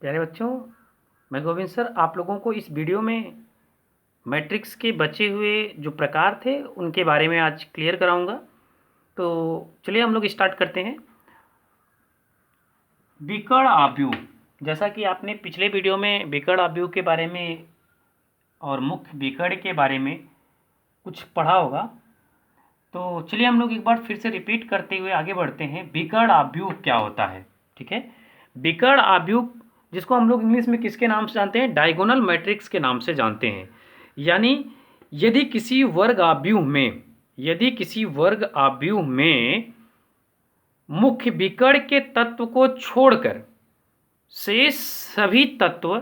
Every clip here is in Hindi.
प्यारे बच्चों, मैं गोविंद सर आप लोगों को इस वीडियो में मैट्रिक्स के बचे हुए जो प्रकार थे उनके बारे में आज क्लियर कराऊंगा। तो चलिए हम लोग स्टार्ट करते हैं। विकर्ण आव्यूह, जैसा कि आपने पिछले वीडियो में विकर्ण आव्यूह के बारे में और मुख्य विकर्ण के बारे में कुछ पढ़ा होगा, तो चलिए हम लोग एक बार फिर से रिपीट करते हुए आगे बढ़ते हैं। विकर्ण आव्यूह क्या होता है? ठीक है, विकर्ण आव्यूह जिसको हम लोग इंग्लिश में किसके नाम से जानते हैं? डायगोनल मैट्रिक्स के नाम से जानते हैं। यानी यदि किसी वर्ग आव्यूह में मुख्य विकर्ण के तत्व को छोड़कर शेष सभी तत्व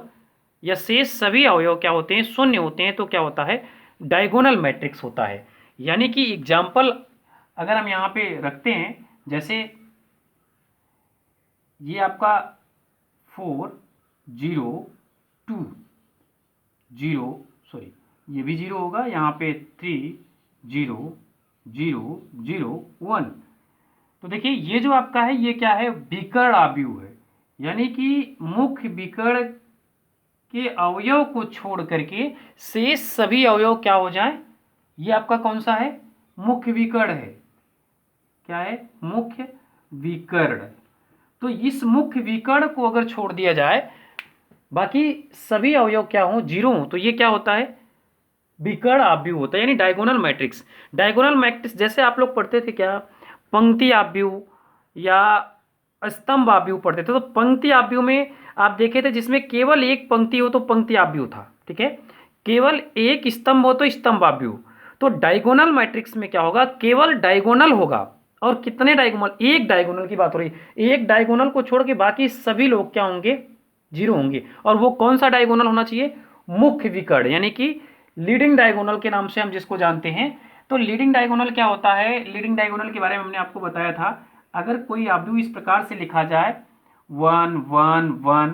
या शेष सभी अवयव क्या होते हैं? शून्य होते हैं। तो क्या होता है? डायगोनल मैट्रिक्स होता है। यानी कि एग्जाम्पल अगर हम यहाँ पे रखते हैं, जैसे ये आपका 4 0 2 0, सॉरी ये भी 0 होगा, यहाँ पे 3 0 0 0 1। तो देखिए ये जो आपका है ये क्या है? विकर्ण आव्यूह है। यानी कि मुख्य विकर्ण के अवयव को छोड़ करके शेष सभी अवयव क्या हो जाए? ये आपका कौन सा है? मुख्य विकर्ण है। क्या है? मुख्य विकर्ण। तो इस मुख्य विकर्ण को अगर छोड़ दिया जाए, बाकी सभी अवयव क्या हो? जीरो हो, तो ये क्या होता है? विकर्ण आव्यूह होता है, यानी डायगोनल मैट्रिक्स। डायगोनल मैट्रिक्स जैसे आप लोग पढ़ते थे क्या? पंक्ति आव्यूह या स्तंभ आव्यूह पढ़ते थे। तो पंक्ति आव्यूह में आप देखे थे जिसमें केवल एक पंक्ति हो तो पंक्ति आव्यूह था, ठीक है। केवल एक स्तंभ हो तो स्तंभ आव्यूह। तो डायगोनल मैट्रिक्स में क्या होगा? केवल डायगोनल होगा। और कितने डायगोनल? एक डायगोनल की बात हो रही है। एक डायगोनल को छोड़ के बाकी सभी लोग क्या होंगे? जीरो होंगे। और वो कौन सा डायगोनल होना चाहिए? मुख्य विकर्ण, यानी कि लीडिंग डायगोनल के नाम से हम जिसको जानते हैं। तो लीडिंग डायगोनल क्या होता है? लीडिंग डायगोनल के बारे में हमने आपको बताया था। अगर कोई आव्यूह इस प्रकार से लिखा जाए 1 1 1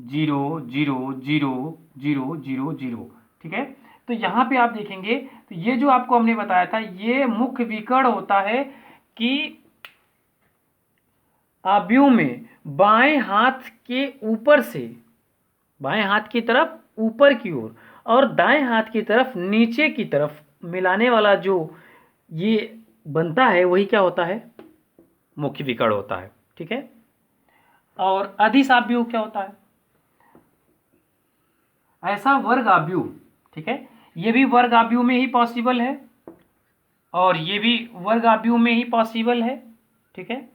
0 0 0 0 0 0, ठीक है। तो यहाँ पे आप देखेंगे तो ये जो आपको हमने बताया था ये मुख्य विकर्ण होता है कि आव्यूह में बाएं हाथ के ऊपर से, बाएं हाथ की तरफ ऊपर की ओर और दाएं हाथ की तरफ नीचे की तरफ मिलाने वाला जो ये बनता है वही क्या होता है? मुख्य विकर्ण होता है, ठीक है। और अदिश आव्यूह क्या होता है? ऐसा वर्ग आव्यूह, ठीक है। ये भी वर्ग आव्यूह में ही पॉसिबल है और ये भी वर्ग आव्यूह में ही पॉसिबल है, ठीक है।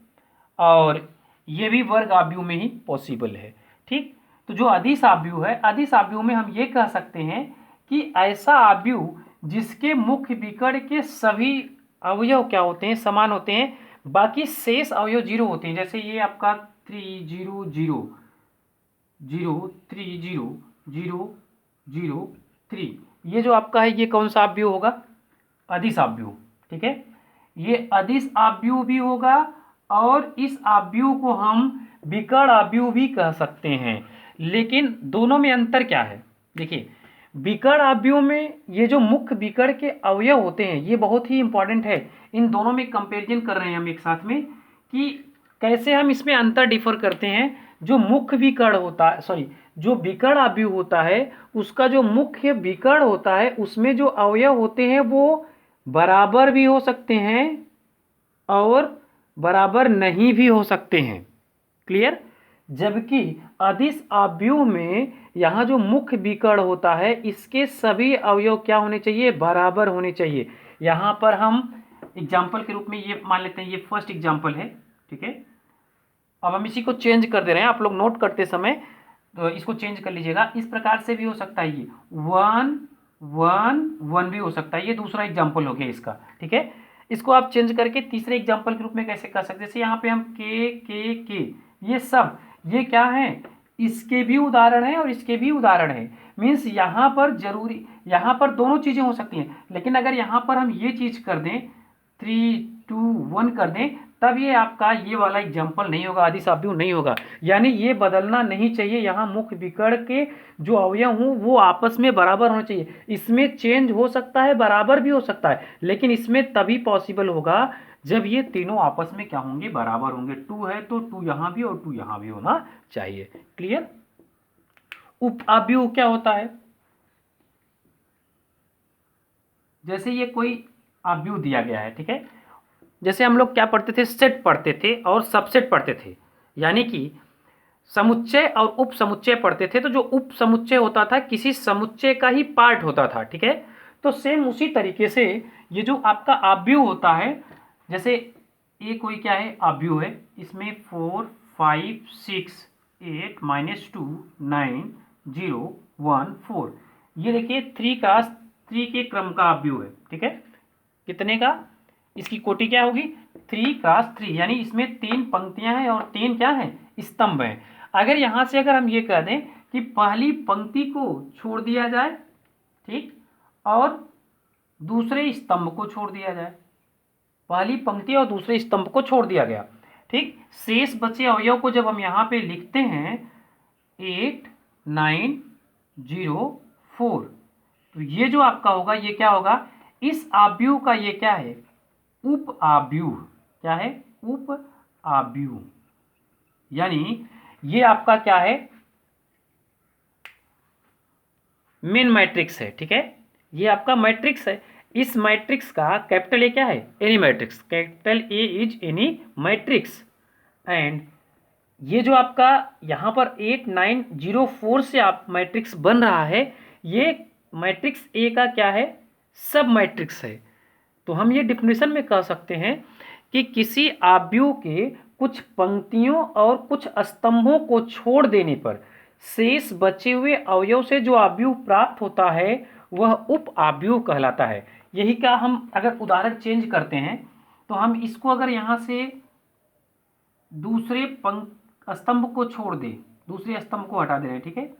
और ये भी वर्ग आव्यूह में ही पॉसिबल है, ठीक। तो जो अदिश आव्यूह है, अदिश आव्यूह में हम ये कह सकते हैं कि ऐसा आव्यूह जिसके मुख्य विकर्ण के सभी अवयव क्या होते हैं? समान होते हैं, बाकी शेष अवयव जीरो होते हैं। जैसे ये आपका 3 0 0 0 3 0 0 0 3, ये जो आपका है ये कौन सा आव्यूह होगा? अदिश आव्यूह, ठीक है। ये अदिश आव्यूह भी होगा और इस आव्यूह को हम विकर्ण आव्यूह भी कह सकते हैं। लेकिन दोनों में अंतर क्या है? देखिए, विकर्ण आव्यूह में ये जो मुख्य विकर्ण के अवयव होते हैं ये बहुत ही इंपॉर्टेंट है। इन दोनों में कंपैरिजन कर रहे हैं हम एक साथ में कि कैसे हम इसमें अंतर डिफर करते हैं। जो मुख्य विकर्ण होता है, सॉरी, जो विकर्ण आव्यूह होता है उसका जो मुख्य विकर्ण होता है उसमें जो अवयव होते हैं वो बराबर भी हो सकते हैं और बराबर नहीं भी हो सकते हैं। क्लियर? जबकि अदिश आव्यूह में यहाँ जो मुख्य विकर्ण होता है इसके सभी अवयव क्या होने चाहिए? बराबर होने चाहिए। यहाँ पर हम एग्जाम्पल के रूप में ये मान लेते हैं, ये फर्स्ट एग्जाम्पल है, ठीक है। अब हम इसी को चेंज कर दे रहे हैं, आप लोग नोट करते समय तो इसको चेंज कर लीजिएगा। इस प्रकार से भी हो सकता है, ये 1 1 1 भी हो सकता है। ये दूसरा एग्जाम्पल हो गया इसका, ठीक है। इसको आप चेंज करके तीसरे एग्जाम्पल के रूप में कैसे कर सकते हैं? जैसे यहाँ पे हम के ये सब ये क्या है? इसके भी उदाहरण है और इसके भी उदाहरण है। मीन्स यहाँ पर जरूरी, यहाँ पर दोनों चीजें हो सकती हैं, लेकिन अगर यहाँ पर हम ये चीज कर दें 3 2 1 कर दें तब ये आपका ये वाला एग्जाम्पल नहीं होगा, अदिश आव्यूह नहीं होगा। यानी ये बदलना नहीं चाहिए। यहाँ मुख्य विकर्ण के जो अवयव हों वो आपस में बराबर होना चाहिए। इसमें चेंज हो सकता है, बराबर भी हो सकता है, लेकिन इसमें तभी पॉसिबल होगा जब ये तीनों आपस में क्या होंगे? बराबर होंगे। 2 है तो 2 यहाँ भी और 2 यहाँ भी होना चाहिए। क्लियर? उप आव्यूह क्या होता है? जैसे ये कोई आव्यूह दिया गया है, ठीक है, जैसे हम लोग क्या पढ़ते थे, सेट पढ़ते थे और सबसेट पढ़ते थे, यानी कि समुच्चय और उप समुच्चय पढ़ते थे। तो जो उप समुच्चय होता था किसी समुच्चय का ही पार्ट होता था, ठीक है। तो सेम उसी तरीके से ये जो आपका आव्यूह होता है, जैसे ये कोई क्या है, आव्यूह है, इसमें 4 5 6 8 -2 9 0 1 4, ये देखिए 3 के क्रम का आव्यूह है, ठीक है। कितने का? इसकी कोटि क्या होगी? 3 × 3, यानी इसमें 3 पंक्तियां हैं और 3 क्या हैं, स्तंभ हैं। अगर यहां से अगर हम ये कह दें कि पहली पंक्ति को छोड़ दिया जाए, ठीक, और दूसरे स्तंभ को छोड़ दिया जाए, पहली पंक्ति और दूसरे स्तंभ को छोड़ दिया गया, ठीक, शेष बचे अवयव को जब हम यहाँ पे लिखते हैं 8 9 0 4, तो ये जो आपका होगा ये क्या होगा, इस आव्यूह का ये क्या है, उप आव्यूह। क्या है? उप आव्यूह। यानी ये आपका क्या है, मेन मैट्रिक्स है, ठीक है, ये आपका मैट्रिक्स है। इस मैट्रिक्स का कैपिटल ए क्या है, any matrix, capital A is any matrix. And ये जो आपका यहाँ पर 8 9 0 4 से आप मैट्रिक्स बन रहा है, ये मैट्रिक्स ए का क्या है, सब मैट्रिक्स है। तो हम ये डिफिनेशन में कह सकते हैं कि किसी आव्यूह के कुछ पंक्तियों और कुछ स्तंभों को छोड़ देने पर शेष बचे हुए अवयव से जो आव्यूह प्राप्त होता है वह उप आव्यूह कहलाता है। यही का हम अगर उदाहरण चेंज करते हैं तो हम इसको अगर यहाँ से दूसरे स्तंभ को छोड़ दें, दूसरे स्तंभ को हटा दे रहे हैं, ठीक है।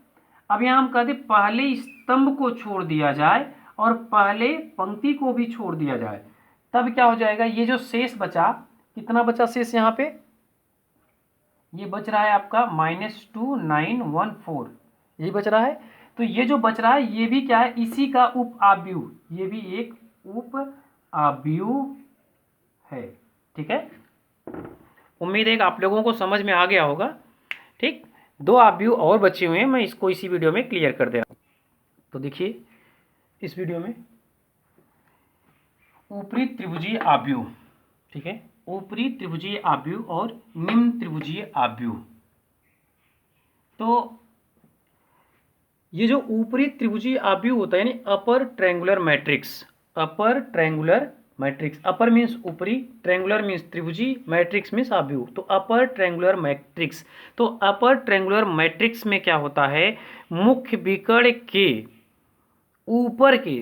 अब यहाँ हम कहते पहले स्तंभ को छोड़ दिया जाए और पहले पंक्ति को भी छोड़ दिया जाए, तब क्या हो जाएगा, ये जो शेष बचा, कितना बचा शेष यहाँ पे, ये बच रहा है आपका -2 9 1 4, ये बच रहा है। तो ये जो बच रहा है ये भी क्या है, इसी का उप आव्यूह, ये भी एक उप आव्यूह है, ठीक है। उम्मीद है कि आप लोगों को समझ में आ गया होगा, ठीक। 2 आव्यूह और बचे हुए हैं, मैं इसको इसी वीडियो में क्लियर कर दे रहा हूँ। तो देखिए इस वीडियो में ऊपरी त्रिभुजीय आव्यूह, ठीक है, ऊपरी त्रिभुजीय आव्यूह और निम्न त्रिभुजीय आव्यूह। तो ये जो ऊपरी त्रिभुजीय आव्यूह होता है यानी upper triangular matrix, upper triangular matrix, upper means ऊपरी, ट्रायंगुलर मीन्स त्रिभुजी, मैट्रिक्स मीन्स आव्यूह, तो अपर ट्रायंगुलर मैट्रिक्स। तो अपर ट्रायंगुलर मैट्रिक्स में क्या होता है, मुख्य विकर्ण के ऊपर के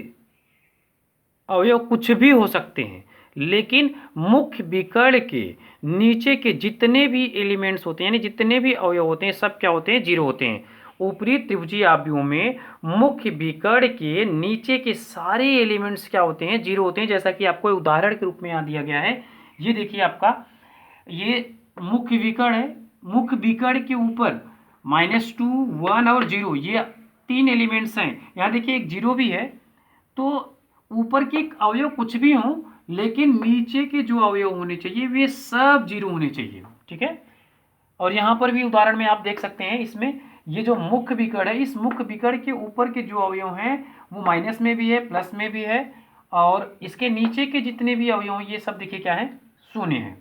अवयव कुछ भी हो सकते हैं, लेकिन मुख्य विकर्ण के नीचे के जितने भी एलिमेंट्स होते हैं यानी जितने भी अवयव होते हैं सब क्या होते हैं, 0 होते हैं। ऊपरी त्रिभुजीय आव्यूह में मुख्य विकर्ण के नीचे के सारे एलिमेंट्स क्या होते हैं, 0 होते हैं। जैसा कि आपको उदाहरण के रूप में यहाँ दिया गया है, ये देखिए आपका ये मुख्य विकर्ण है, मुख्य विकर्ण के ऊपर -2 1 और 0 ये 3 एलिमेंट्स हैं। यहाँ देखिए एक 0 भी है। तो ऊपर के अवयव कुछ भी हों लेकिन नीचे के जो अवयव होने चाहिए वे सब 0 होने चाहिए, ठीक है। और यहाँ पर भी उदाहरण में आप देख सकते हैं, इसमें ये जो मुख्य विकर्ण है, इस मुख्य विकर्ण के ऊपर के जो अवयव हैं वो माइनस में भी है, प्लस में भी है, और इसके नीचे के जितने भी अवयव हैं ये सब देखिए क्या है, शून्य है।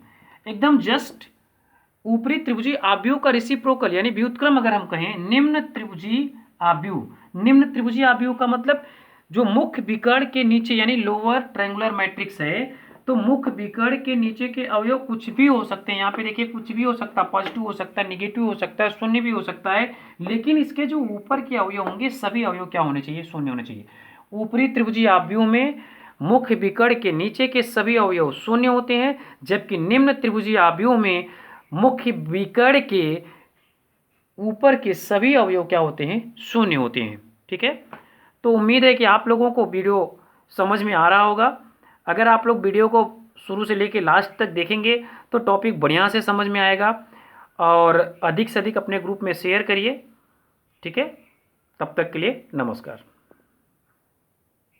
एकदम जस्ट ऊपरी त्रिभुजीय आव्यूह का रेसिप्रोकल यानी व्युत्क्रम अगर हम कहें निम्न त्रिभुजीय आव्यूह। निम्न त्रिभुजीय आव्यूह का मतलब जो मुख्य विकर्ण के नीचे यानी लोअर ट्रायंगुलर मैट्रिक्स है, तो मुख्य विकर्ण के नीचे के अवयव कुछ भी हो सकते हैं। यहाँ पे देखिए कुछ भी हो सकता है, पॉजिटिव हो सकता है, निगेटिव हो सकता है, शून्य भी हो सकता है, लेकिन इसके जो ऊपर के अवयव होंगे सभी अवयव क्या होने चाहिए, शून्य होने चाहिए। ऊपरी त्रिभुजीय आव्यूह में मुख्य विकर्ण के नीचे के सभी अवयव शून्य होते हैं, जबकि निम्न त्रिभुजीय आव्यूह में मुख्य विकर्ण के ऊपर के सभी अवयव क्या होते हैं, शून्य होते हैं, ठीक है। तो उम्मीद है कि आप लोगों को वीडियो समझ में आ रहा होगा। अगर आप लोग वीडियो को शुरू से लेकर लास्ट तक देखेंगे तो टॉपिक बढ़िया से समझ में आएगा, और अधिक से अधिक अपने ग्रुप में शेयर करिए, ठीक है। तब तक के लिए नमस्कार।